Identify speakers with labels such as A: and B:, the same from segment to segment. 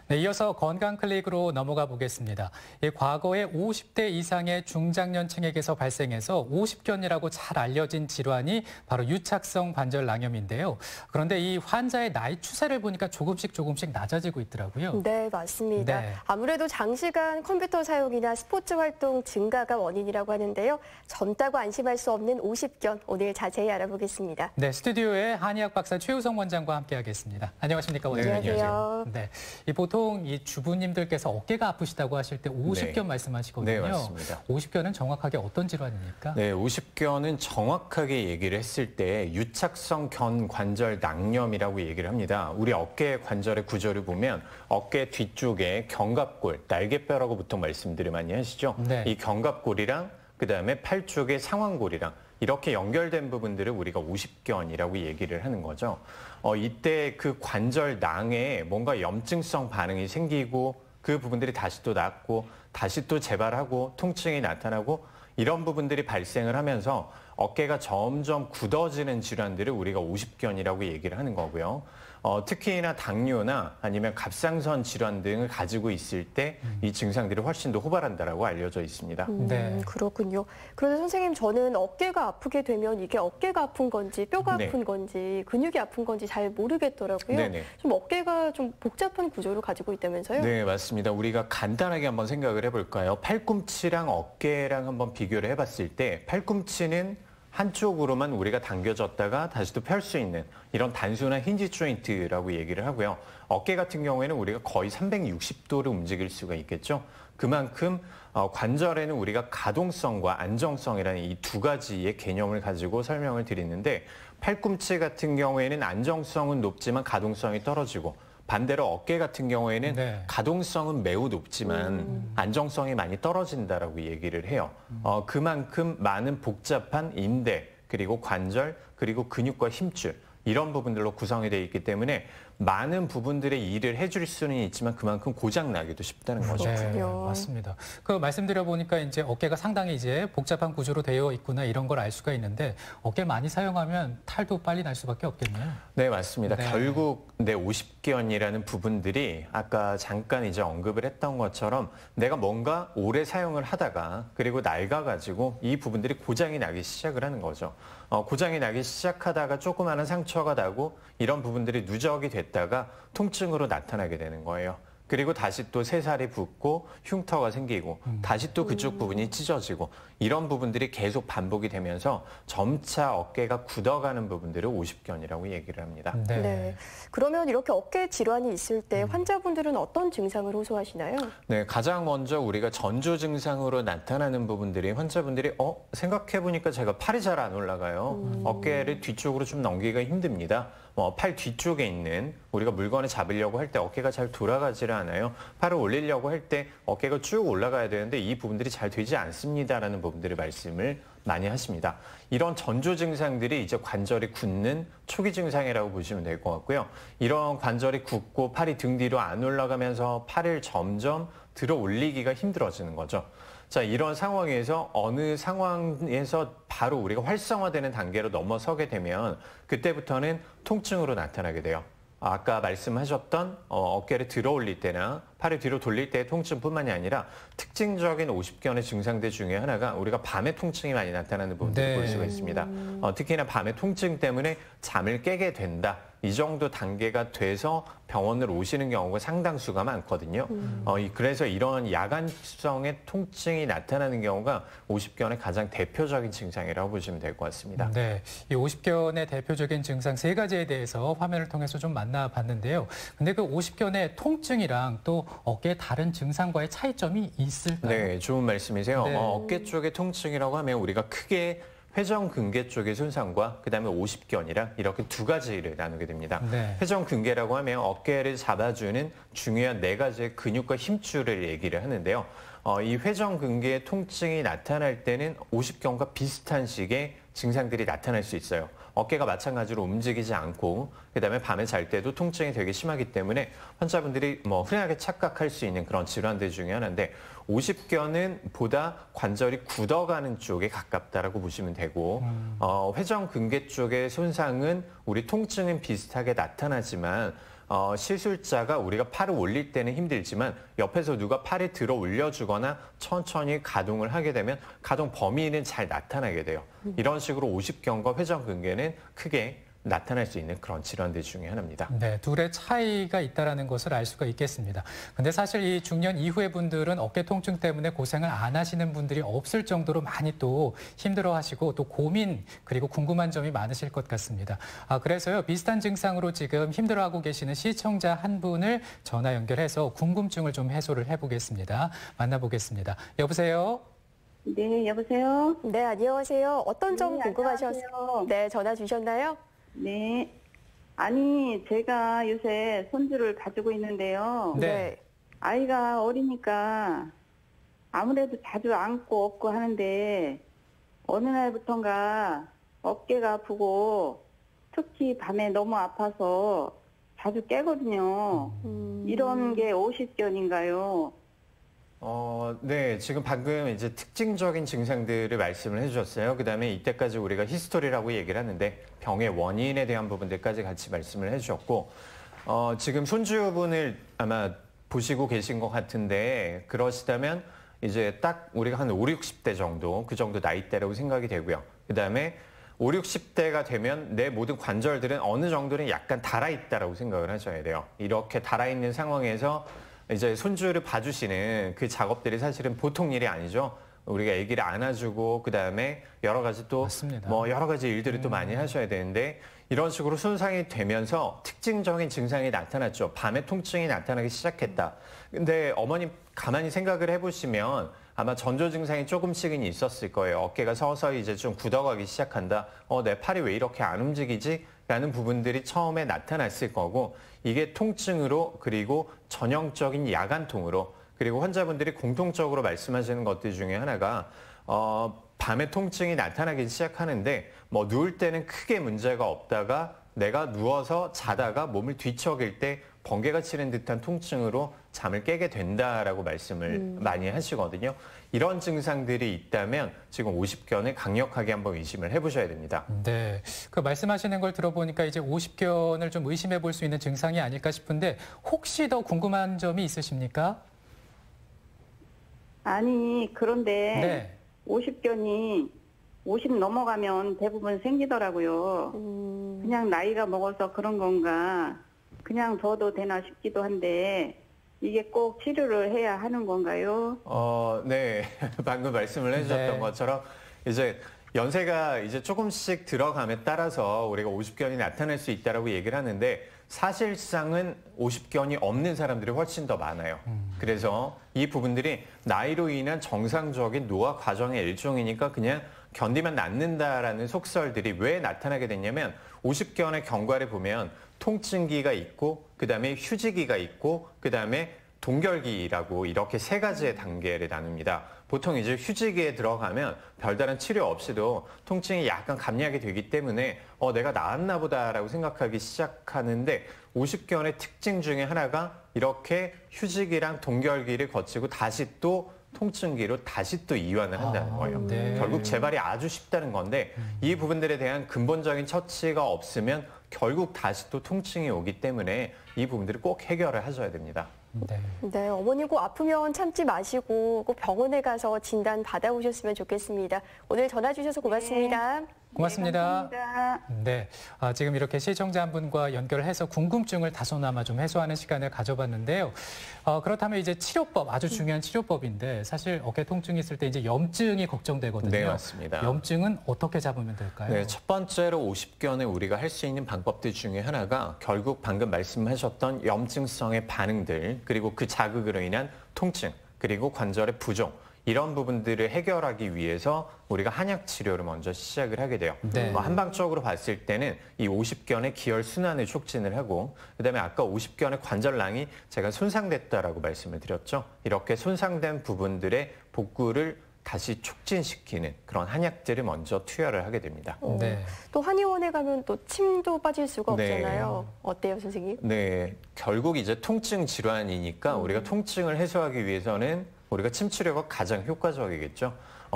A: 네, 이어서 건강 클릭으로 넘어가 보겠습니다. 과거에 50대 이상의 중장년층에게서 발생해서 오십견이라고 잘 알려진 질환이 바로 유착성 관절 낭염인데요. 그런데 이 환자의 나이 추세를 보니까 조금씩 낮아지고 있더라고요.
B: 네, 맞습니다.
A: 네.
B: 아무래도 장시간 컴퓨터 사용이나 스포츠 활동 증가가 원인이라고 하는데요. 젊다고 안심할 수 없는 오십견, 오늘 자세히 알아보겠습니다.
A: 네, 스튜디오에 한의학 박사 최우성 원장과 함께하겠습니다. 안녕하십니까, 원장님?
B: 네, 안녕하세요.
A: 네, 보통 이 주부님들께서 어깨가 아프시다고 하실 때 오십견 말씀하시거든요.
C: 네, 맞습니다.
A: 오십견은 정확하게 어떤 질환입니까?
C: 네, 오십견은 정확하게 얘기를 했을 때 유착성 견 관절 낭염이라고 얘기를 합니다. 우리 어깨 관절의 구조를 보면 어깨 뒤쪽에 견갑골, 날개뼈라고 보통 말씀들을 많이 하시죠.
A: 네.
C: 이 견갑골이랑 그다음에 팔 쪽에 상완골이랑 이렇게 연결된 부분들을 우리가 오십견이라고 얘기를 하는 거죠. 이때 그 관절낭에 뭔가 염증성 반응이 생기고 그 부분들이 다시 또 낫고 다시 또 재발하고 통증이 나타나고 이런 부분들이 발생을 하면서 어깨가 점점 굳어지는 질환들을 우리가 오십견이라고 얘기를 하는 거고요. 특히나 당뇨나 아니면 갑상선 질환 등을 가지고 있을 때 이 증상들이 훨씬 더 호발한다라고 알려져 있습니다.
A: 네.
B: 그렇군요. 그런데 선생님, 저는 어깨가 아프게 되면 이게 어깨가 아픈 건지 뼈가
C: 네.
B: 아픈 건지 근육이 아픈 건지 잘 모르겠더라고요.
C: 네네.
B: 좀 어깨가 좀 복잡한 구조를 가지고 있다면서요?
C: 네, 맞습니다. 우리가 간단하게 한번 생각을 해볼까요? 팔꿈치랑 어깨랑 한번 비교를 해봤을 때 팔꿈치는 한쪽으로만 우리가 당겨졌다가 다시 또 펼 수 있는 이런 단순한 힌지 조인트라고 얘기를 하고요. 어깨 같은 경우에는 우리가 거의 360도를 움직일 수가 있겠죠. 그만큼 관절에는 우리가 가동성과 안정성이라는 이 두 가지의 개념을 가지고 설명을 드리는데 팔꿈치 같은 경우에는 안정성은 높지만 가동성이 떨어지고 반대로 어깨 같은 경우에는
A: 네.
C: 가동성은 매우 높지만 안정성이 많이 떨어진다라고 얘기를 해요. 그만큼 많은 복잡한 인대, 그리고 관절, 그리고 근육과 힘줄 이런 부분들로 구성이 되어 있기 때문에 많은 부분들의 일을 해줄 수는 있지만 그만큼 고장 나기도 쉽다는 거죠.
B: 그렇군요.
A: 네, 맞습니다. 그 말씀드려 보니까 이제 어깨가 상당히 이제 복잡한 구조로 되어 있구나 이런 걸 알 수가 있는데 어깨 많이 사용하면 탈도 빨리 날 수밖에 없겠네요.
C: 네, 맞습니다.
A: 네.
C: 결국 내 오십견이라는 부분들이 아까 잠깐 이제 언급을 했던 것처럼 내가 뭔가 오래 사용을 하다가 그리고 낡아가지고 이 부분들이 고장이 나기 시작을 하는 거죠. 고장이 나기 시작하다가 조그마한 상처가 나고 이런 부분들이 누적이 됐다가 통증으로 나타나게 되는 거예요. 그리고 다시 또 새살이 붙고 흉터가 생기고 다시 또 그쪽 부분이 찢어지고 이런 부분들이 계속 반복이 되면서 점차 어깨가 굳어가는 부분들을 오십견이라고 얘기를 합니다.
A: 네.
B: 네. 그러면 이렇게 어깨 질환이 있을 때 환자분들은 어떤 증상을 호소하시나요?
C: 네, 가장 먼저 우리가 전조 증상으로 나타나는 부분들이 환자분들이 생각해보니까 제가 팔이 잘 안 올라가요. 어깨를 뒤쪽으로 좀 넘기기가 힘듭니다. 팔 뒤쪽에 있는 우리가 물건을 잡으려고 할 때 어깨가 잘 돌아가지를 않아요. 팔을 올리려고 할 때 어깨가 쭉 올라가야 되는데 이 부분들이 잘 되지 않습니다라는 부분들을 말씀을 많이 하십니다. 이런 전조 증상들이 이제 관절이 굳는 초기 증상이라고 보시면 될 것 같고요. 이런 관절이 굳고 팔이 등 뒤로 안 올라가면서 팔을 점점 들어 올리기가 힘들어지는 거죠. 자, 이런 상황에서 어느 상황에서 바로 우리가 활성화되는 단계로 넘어서게 되면 그때부터는 통증으로 나타나게 돼요. 아까 말씀하셨던 어깨를 들어 올릴 때나 팔을 뒤로 돌릴 때의 통증뿐만이 아니라 특징적인 오십견의 증상들 중에 하나가 우리가 밤에 통증이 많이 나타나는 부분들을
A: 네.
C: 볼 수가 있습니다. 특히나 밤에 통증 때문에 잠을 깨게 된다. 이 정도 단계가 돼서 병원을 오시는 경우가 상당수가 많거든요. 그래서 이런 야간성의 통증이 나타나는 경우가 오십견의 가장 대표적인 증상이라고 보시면 될 것 같습니다.
A: 네, 이 오십견의 대표적인 증상 세 가지에 대해서 화면을 통해서 좀 만나봤는데요. 근데 그 오십견의 통증이랑 또 어깨의 다른 증상과의 차이점이 있을까요?
C: 네, 좋은 말씀이세요.
A: 네.
C: 어깨 쪽의 통증이라고 하면 우리가 크게 회전근개 쪽의 손상과 그다음에 오십견이랑 이렇게 두 가지를 나누게 됩니다.
A: 네.
C: 회전근개라고 하면 어깨를 잡아주는 중요한 네 가지의 근육과 힘줄을 얘기를 하는데요. 이 회전근개의 통증이 나타날 때는 오십견과 비슷한 식의 증상들이 나타날 수 있어요. 어깨가 마찬가지로 움직이지 않고 그다음에 밤에 잘 때도 통증이 되게 심하기 때문에 환자분들이 흔하게 착각할 수 있는 그런 질환들 중에 하나인데 오십견은 보다 관절이 굳어가는 쪽에 가깝다라고 보시면 되고 회전근개 쪽의 손상은 우리 통증은 비슷하게 나타나지만 시술자가 우리가 팔을 올릴 때는 힘들지만 옆에서 누가 팔을 들어 올려주거나 천천히 가동을 하게 되면 가동 범위는 잘 나타나게 돼요. 이런 식으로 오십견과 회전근개는 크게 나타날 수 있는 그런 질환들 중에 하나입니다.
A: 네, 둘의 차이가 있다는 것을 알 수가 있겠습니다. 근데 사실 이 중년 이후의 분들은 어깨 통증 때문에 고생을 안 하시는 분들이 없을 정도로 많이 또 힘들어하시고 또 고민 그리고 궁금한 점이 많으실 것 같습니다. 그래서요, 비슷한 증상으로 지금 힘들어하고 계시는 시청자 한 분을 전화 연결해서 궁금증을 좀 해소를 해보겠습니다. 만나보겠습니다. 여보세요?
D: 네, 여보세요?
B: 네, 안녕하세요. 어떤 점
D: 네,
B: 궁금하셨어요?
D: 안녕하세요.
B: 네, 전화 주셨나요?
D: 네. 아니, 제가 요새 손주를 가지고 있는데요.
A: 네.
D: 아이가 어리니까 아무래도 자주 안고 업고 하는데 어느 날부턴가 어깨가 아프고 특히 밤에 너무 아파서 자주 깨거든요. 이런 게 오십견인가요?
C: 네, 지금 방금 이제 특징적인 증상들을 말씀을 해주셨어요. 그다음에 이때까지 우리가 히스토리라고 얘기를 하는데 병의 원인에 대한 부분들까지 같이 말씀을 해주셨고, 지금 손주분을 아마 보시고 계신 것 같은데 그러시다면 이제 딱 우리가 한 5, 60대 정도, 그 정도 나이대라고 생각이 되고요. 그다음에 5, 60대가 되면 내 모든 관절들은 어느 정도는 약간 달아있다라고 생각을 하셔야 돼요. 이렇게 달아있는 상황에서 이제 손주를 봐주시는 그 작업들이 사실은 보통 일이 아니죠. 우리가 아기를 안아주고 그다음에 여러 가지 또
A: 맞습니다.
C: 뭐 여러 가지 일들을 또 많이 하셔야 되는데 이런 식으로 손상이 되면서 특징적인 증상이 나타났죠. 밤에 통증이 나타나기 시작했다. 근데 어머님 가만히 생각을 해보시면 아마 전조 증상이 조금씩은 있었을 거예요. 어깨가 서서히 이제 좀 굳어가기 시작한다. 내 팔이 왜 이렇게 안 움직이지? 라는 부분들이 처음에 나타났을 거고 이게 통증으로 그리고 전형적인 야간통으로 그리고 환자분들이 공통적으로 말씀하시는 것들 중에 하나가 밤에 통증이 나타나기 시작하는데 뭐 누울 때는 크게 문제가 없다가 내가 누워서 자다가 몸을 뒤척일 때 번개가 치는 듯한 통증으로 잠을 깨게 된다라고 말씀을 많이 하시거든요. 이런 증상들이 있다면 지금 오십견을 강력하게 한번 의심을 해보셔야 됩니다.
A: 네, 그 말씀하시는 걸 들어보니까 이제 오십견을 좀 의심해 볼 수 있는 증상이 아닐까 싶은데 혹시 더 궁금한 점이 있으십니까?
D: 아니, 그런데
A: 네.
D: 오십견이 50 넘어가면 대부분 생기더라고요. 그냥 나이가 먹어서 그런 건가? 그냥 둬도 되나 싶기도 한데 이게 꼭 치료를 해야 하는 건가요?
C: 네. 방금 말씀을 해주셨던
A: 네.
C: 것처럼 이제 연세가 이제 조금씩 들어감에 따라서 우리가 오십견이 나타날 수 있다라고 얘기를 하는데 사실상은 오십견이 없는 사람들이 훨씬 더 많아요. 그래서 이 부분들이 나이로 인한 정상적인 노화 과정의 일종이니까 그냥 견디면 낫는다라는 속설들이 왜 나타나게 됐냐면 오십견의 경과를 보면 통증기가 있고 그다음에 휴지기가 있고 그다음에 동결기라고 이렇게 세 가지의 단계를 나눕니다. 보통 이제 휴지기에 들어가면 별다른 치료 없이도 통증이 약간 감량이 되기 때문에 내가 나았나 보다라고 생각하기 시작하는데 오십견의 특징 중에 하나가 이렇게 휴지기랑 동결기를 거치고 다시 또 통증기로 다시 또 이완을 한다는 거예요.
A: 네.
C: 결국 재발이 아주 쉽다는 건데 이 부분들에 대한 근본적인 처치가 없으면 결국 다시 또 통증이 오기 때문에 이 부분들을 꼭 해결을 하셔야 됩니다.
A: 네.
B: 네, 어머니 꼭 아프면 참지 마시고 꼭 병원에 가서 진단 받아오셨으면 좋겠습니다. 오늘 전화 주셔서 고맙습니다.
A: 고맙습니다.
D: 네, 감사합니다.
A: 네, 지금 이렇게 시청자 한 분과 연결을 해서 궁금증을 다소나마 좀 해소하는 시간을 가져봤는데요. 그렇다면 이제 치료법, 아주 중요한 치료법인데 사실 어깨 통증이 있을 때 이제 염증이 걱정되거든요.
C: 네, 맞습니다.
A: 염증은 어떻게 잡으면 될까요?
C: 네, 첫 번째로 오십견에 우리가 할 수 있는 방법들 중에 하나가 결국 방금 말씀하셨던 염증성의 반응들 그리고 그 자극으로 인한 통증 그리고 관절의 부종 이런 부분들을 해결하기 위해서 우리가 한약 치료를 먼저 시작을 하게 돼요.
A: 네.
C: 한방적으로 봤을 때는 이 오십견의 기혈 순환을 촉진을 하고 그다음에 아까 오십견의 관절낭이 제가 손상됐다라고 말씀을 드렸죠. 이렇게 손상된 부분들의 복구를 다시 촉진시키는 그런 한약들을 먼저 투여를 하게 됩니다.
A: 네.
B: 또 한의원에 가면 또 침도 빠질 수가
C: 네.
B: 없잖아요. 어때요, 선생님?
C: 네, 결국 이제 통증 질환이니까 우리가 통증을 해소하기 위해서는 우리가 침 치료가 가장 효과적이겠죠.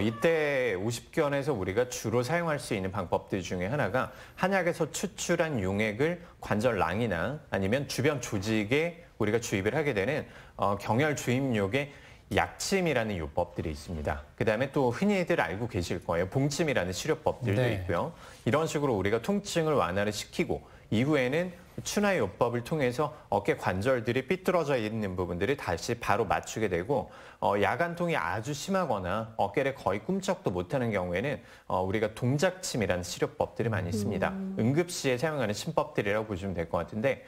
C: 이때 50견에서 우리가 주로 사용할 수 있는 방법들 중에 하나가 한약에서 추출한 용액을 관절낭이나 아니면 주변 조직에 우리가 주입을 하게 되는 경혈 주입욕의 약침이라는 요법들이 있습니다. 그다음에 또 흔히들 알고 계실 거예요. 봉침이라는 치료법들도
A: 네.
C: 있고요. 이런 식으로 우리가 통증을 완화를 시키고 이후에는 추나 요법을 통해서 어깨 관절들이 삐뚤어져 있는 부분들을 다시 바로 맞추게 되고 야간통이 아주 심하거나 어깨를 거의 꿈쩍도 못하는 경우에는 우리가 동작침이라는 치료법들이 많이 있습니다. 응급시에 사용하는 침법들이라고 보시면 될 것 같은데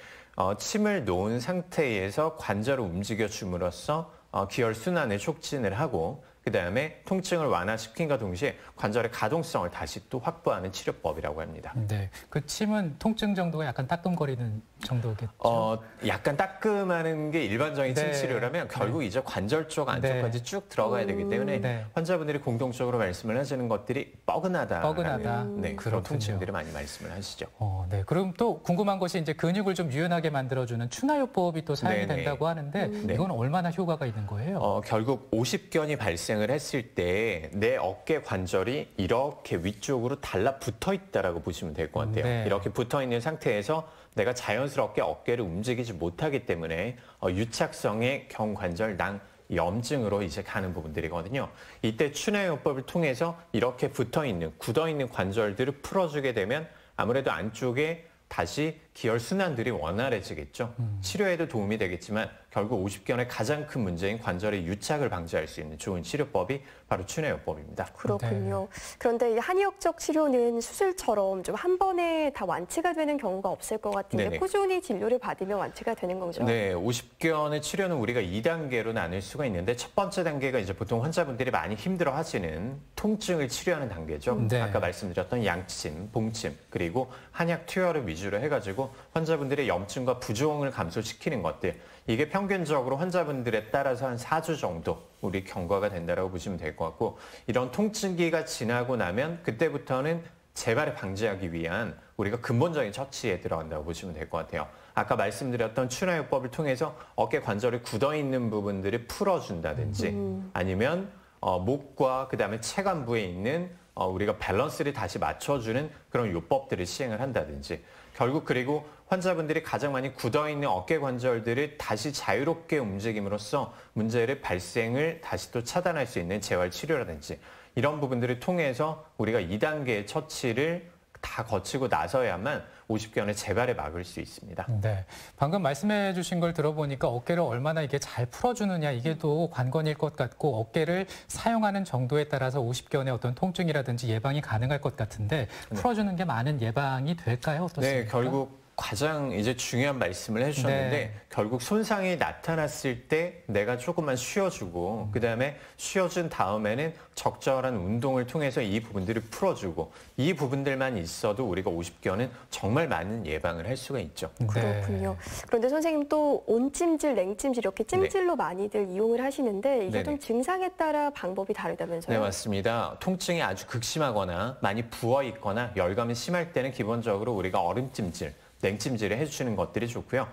C: 침을 놓은 상태에서 관절을 움직여 줌으로써 기혈 순환을 촉진을 하고 그다음에 통증을 완화시킨과 동시에 관절의 가동성을 다시 또 확보하는 치료법이라고 합니다.
A: 네, 그 침은 통증 정도가 약간 따끔거리는 정도겠죠?
C: 약간 따끔하는 게 일반적인 침
A: 네.
C: 치료라면 결국 이제 관절 쪽 안쪽까지
A: 네.
C: 쭉 들어가야 되기 때문에
A: 네.
C: 환자분들이 공통적으로 말씀을 하시는 것들이 뻐근하다.
A: 뻐근하다.
C: 네, 그런
A: 그렇군요.
C: 통증들을 많이 말씀을 하시죠.
A: 네. 그럼 또 궁금한 것이 이제 근육을 좀 유연하게 만들어주는 추나요법이 또 사용이
C: 네네.
A: 된다고 하는데
C: 네.
A: 이건 얼마나 효과가 있는 거예요?
C: 결국 50견이 발생을 했을 때 내 어깨 관절이 이렇게 위쪽으로 달라붙어 있다라고 보시면 될 것 같아요.
A: 네.
C: 이렇게 붙어 있는 상태에서 내가 자연스럽게 어깨를 움직이지 못하기 때문에 유착성의 경관절낭 염증으로 이제 가는 부분들이거든요. 이때 추나요법을 통해서 이렇게 붙어 있는, 굳어 있는 관절들을 풀어주게 되면 아무래도 안쪽에 다시 기혈 순환들이 원활해지겠죠. 치료에도 도움이 되겠지만 결국 50견의 가장 큰 문제인 관절의 유착을 방지할 수 있는 좋은 치료법이 바로 추나요법입니다.
B: 그렇군요. 그런데 이 한의학적 치료는 수술처럼 좀 한 번에 다 완치가 되는 경우가 없을 것 같은데
C: 네네.
B: 꾸준히 진료를 받으면 완치가 되는 거죠?
C: 네, 50견의 치료는 우리가 2단계로 나눌 수가 있는데 첫 번째 단계가 이제 보통 환자분들이 많이 힘들어 하시는 통증을 치료하는 단계죠.
A: 네.
C: 아까 말씀드렸던 양침, 봉침, 그리고 한약 투여를 위주로 해가지고 환자분들의 염증과 부종을 감소시키는 것들. 이게 평균적으로 환자분들에 따라서 한 4주 정도 우리 경과가 된다고 보시면 될 것 같고 이런 통증기가 지나고 나면 그때부터는 재발을 방지하기 위한 우리가 근본적인 처치에 들어간다고 보시면 될 것 같아요. 아까 말씀드렸던 추나요법을 통해서 어깨 관절이 굳어있는 부분들을 풀어준다든지 아니면 목과 그다음에 체관부에 있는 우리가 밸런스를 다시 맞춰주는 그런 요법들을 시행을 한다든지 결국 그리고 환자분들이 가장 많이 굳어있는 어깨 관절들을 다시 자유롭게 움직임으로써 문제를 발생을 다시 또 차단할 수 있는 재활 치료라든지 이런 부분들을 통해서 우리가 2단계의 처치를 다 거치고 나서야만 50견의 재발을 막을 수 있습니다.
A: 네, 방금 말씀해 주신 걸 들어보니까 어깨를 얼마나 이게 잘 풀어주느냐 이게 또 관건일 것 같고 어깨를 사용하는 정도에 따라서 50견의 어떤 통증이라든지 예방이 가능할 것 같은데 풀어주는 게 많은 예방이 될까요? 어떻습니까?
C: 네, 결국 가장 이제 중요한 말씀을 해주셨는데
A: 네.
C: 결국 손상이 나타났을 때 내가 조금만 쉬어주고 그다음에 쉬어준 다음에는 적절한 운동을 통해서 이 부분들을 풀어주고 이 부분들만 있어도 우리가 50견은 정말 많은 예방을 할 수가 있죠.
B: 그렇군요. 그런데 선생님 또 온찜질, 냉찜질 이렇게 찜질로
C: 네.
B: 많이들 이용을 하시는데 이게
C: 네네.
B: 좀 증상에 따라 방법이 다르다면서요?
C: 네, 맞습니다. 통증이 아주 극심하거나 많이 부어 있거나 열감이 심할 때는 기본적으로 우리가 얼음찜질, 냉찜질을 해주시는 것들이 좋고요.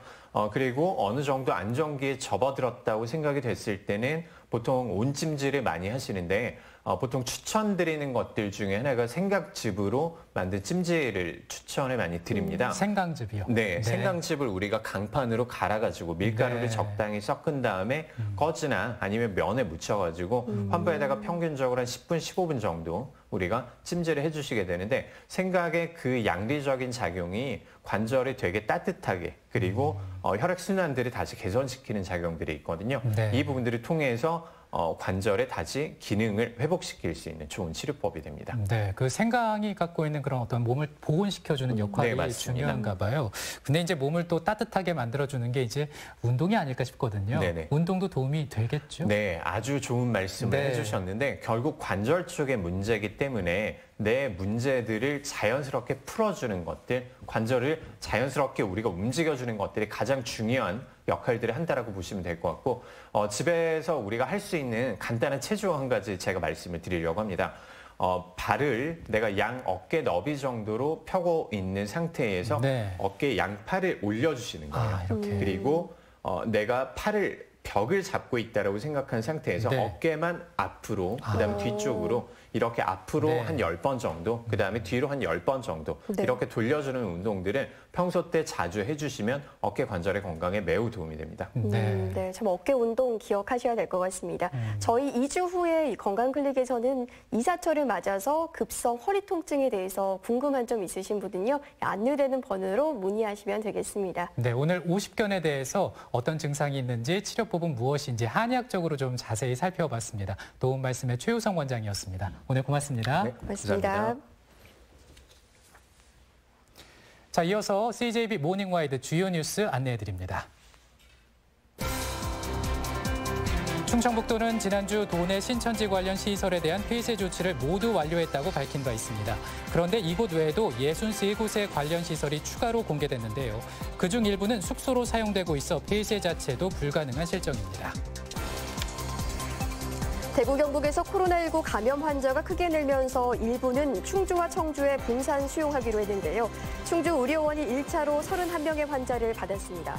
C: 그리고 어느 정도 안정기에 접어들었다고 생각이 됐을 때는 보통 온찜질을 많이 하시는데 보통 추천드리는 것들 중에 하나가 생강즙으로 만든 찜질을 추천을 많이 드립니다.
A: 생강즙이요?
C: 네, 생강즙을 우리가 강판으로 갈아가지고 밀가루를
A: 네.
C: 적당히 섞은 다음에 꺼지나 아니면 면에 묻혀가지고 환부에다가 평균적으로 한 10분, 15분 정도 우리가 찜질을 해주시게 되는데 생강의 그 양리적인 작용이 관절이 되게 따뜻하게 그리고 혈액순환들을 다시 개선시키는 작용들이 있거든요.
A: 네.
C: 이 부분들을 통해서 관절에 다시 기능을 회복시킬 수 있는 좋은 치료법이 됩니다.
A: 네, 그 생강이 갖고 있는 그런 어떤 몸을 보온시켜주는 역할이
C: 네, 맞습니다.
A: 중요한가 봐요. 근데 이제 몸을 또 따뜻하게 만들어주는 게 이제 운동이 아닐까 싶거든요.
C: 네네.
A: 운동도 도움이 되겠죠?
C: 네, 아주 좋은 말씀을
A: 네.
C: 해주셨는데 결국 관절 쪽의 문제이기 때문에 내 문제들을 자연스럽게 풀어주는 것들, 관절을 자연스럽게 우리가 움직여주는 것들이 가장 중요한 역할들을 한다라고 보시면 될 것 같고 집에서 우리가 할 수 있는 간단한 체조 한 가지 제가 말씀을 드리려고 합니다. 발을 내가 양 어깨 너비 정도로 펴고 있는 상태에서
A: 네.
C: 어깨 양팔을 올려주시는 거예요.
A: 아, 이렇게.
C: 그리고 내가 팔을 벽을 잡고 있다라고 생각한 상태에서
A: 네.
C: 어깨만 앞으로, 그다음에 뒤쪽으로 이렇게 앞으로
A: 네.
C: 한 10번 정도, 그다음에 뒤로 한 10번 정도
B: 네.
C: 이렇게 돌려주는 운동들을 평소 때 자주 해주시면 어깨 관절의 건강에 매우 도움이 됩니다.
B: 네, 참 어깨 운동 기억하셔야 될 것 같습니다. 저희 2주 후에 이 건강클릭에서는 이사철을 맞아서 급성 허리 통증에 대해서 궁금한 점 있으신 분은요, 안내되는 번호로 문의하시면 되겠습니다.
A: 네, 오늘 50견에 대해서 어떤 증상이 있는지 치료법은 무엇인지 한의학적으로 좀 자세히 살펴봤습니다. 도움 말씀의 최우성 원장이었습니다. 오늘 고맙습니다.
C: 네,
B: 고맙습니다.
C: 감사합니다.
A: 자, 이어서 CJB 모닝와이드 주요 뉴스 안내해드립니다. 충청북도는 지난주 도내 신천지 관련 시설에 대한 폐쇄 조치를 모두 완료했다고 밝힌 바 있습니다. 그런데 이곳 외에도 63곳의 관련 시설이 추가로 공개됐는데요. 그중 일부는 숙소로 사용되고 있어 폐쇄 자체도 불가능한 실정입니다.
B: 대구 경북에서 코로나19 감염 환자가 크게 늘면서 일부는 충주와 청주에 분산 수용하기로 했는데요. 충주 의료원이 1차로 31명의 환자를 받았습니다.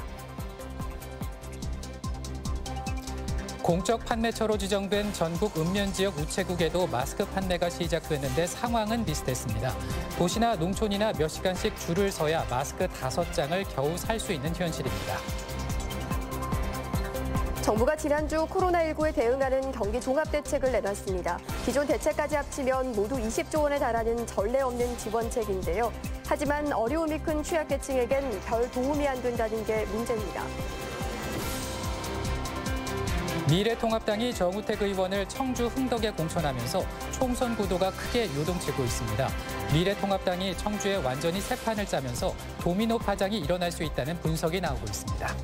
A: 공적 판매처로 지정된 전국 읍면지역 우체국에도 마스크 판매가 시작됐는데 상황은 비슷했습니다. 도시나 농촌이나 몇 시간씩 줄을 서야 마스크 5장을 겨우 살 수 있는 현실입니다.
B: 정부가 지난주 코로나19에 대응하는 경기 종합대책을 내놨습니다. 기존 대책까지 합치면 모두 20조 원에 달하는 전례 없는 지원책인데요. 하지만 어려움이 큰 취약계층에겐 별 도움이 안 된다는 게 문제입니다.
A: 미래통합당이 정우택 의원을 청주 흥덕에 공천하면서 총선 구도가 크게 요동치고 있습니다. 미래통합당이 청주에 완전히 새 판을 짜면서 도미노 파장이 일어날 수 있다는 분석이 나오고 있습니다.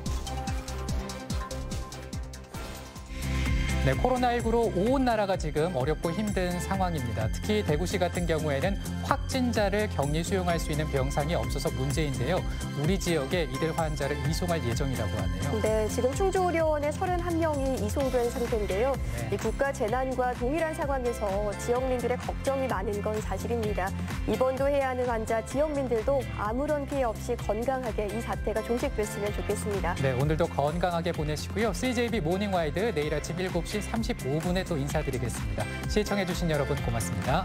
A: 네, 코로나19로 온 나라가 지금 어렵고 힘든 상황입니다. 특히 대구시 같은 경우에는 확진자를 격리 수용할 수 있는 병상이 없어서 문제인데요. 우리 지역에 이들 환자를 이송할 예정이라고 하네요.
B: 네, 지금 충주의료원에 31명이 이송된 상태인데요. 이 국가 재난과 동일한 상황에서 지역민들의 걱정이 많은 건 사실입니다. 입원도 해야 하는 환자 지역민들도 아무런 피해 없이 건강하게 이 사태가 종식됐으면 좋겠습니다.
A: 네, 오늘도 건강하게 보내시고요. CJB 모닝와이드 내일 아침 7시 35분에 또 인사드리겠습니다. 시청해주신 여러분 고맙습니다.